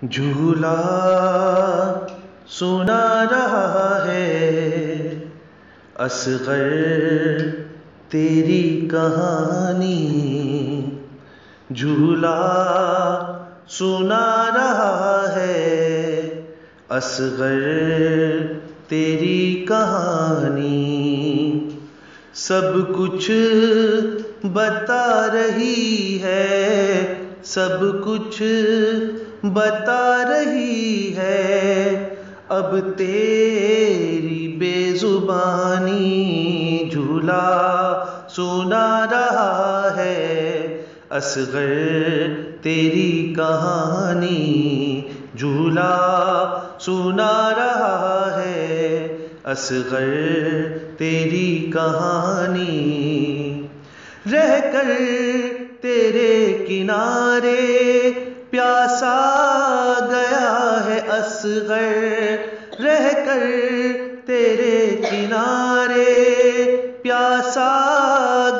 झूला सुना रहा है असगर तेरी कहानी। झूला सुना रहा है असगर तेरी कहानी। सब कुछ बता रही है, सब कुछ बता रही है। अब तेरी बेजुबानी झूला सुना रहा है असगर तेरी कहानी। झूला सुना रहा है असगर तेरी कहानी। रहकर तेरे किनारे प्यासा गया है असगर। रहकर तेरे किनारे प्यासा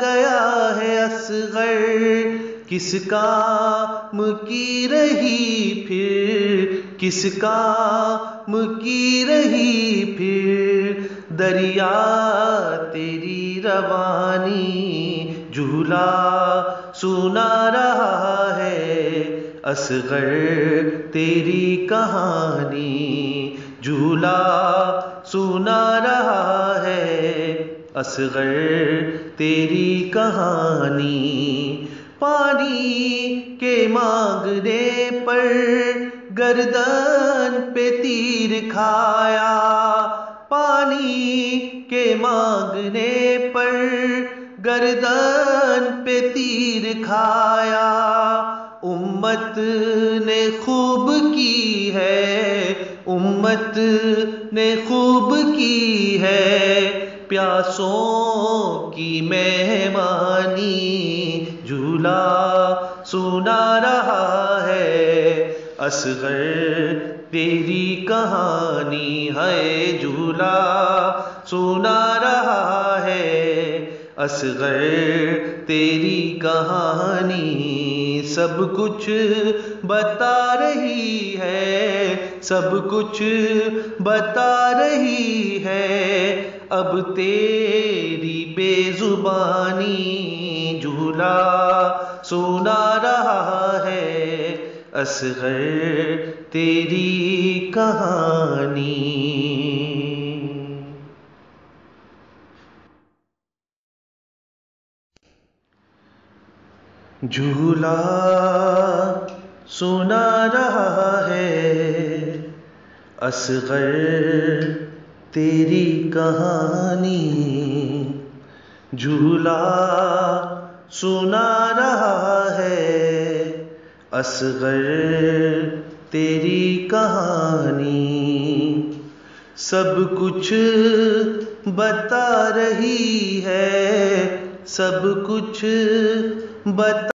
गया है असगर। किस काम की रही फिर, किस काम की रही फिर दरिया तेरी रवानी। झूला सुना रहा है असगर तेरी कहानी। झूला सुना रहा है असगर तेरी कहानी। पानी के मांगने पर गर्दन पे तीर खाया। पानी के मांगने पर गर्दन पे तीर खाया। उम्मत ने खूब की है, उम्मत ने खूब की है प्यासों की मेहमानी। झूला सुना रहा है असगर तेरी कहानी है। झूला सुना रहा है असगर तेरी कहानी। सब कुछ बता रही है, सब कुछ बता रही है। अब तेरी बेजुबानी झूला सुना रहा है असगर तेरी कहानी। झूला सुना रहा है असगर तेरी कहानी। झूला सुना रहा है असगर तेरी कहानी। सब कुछ बता रही है, सब कुछ बता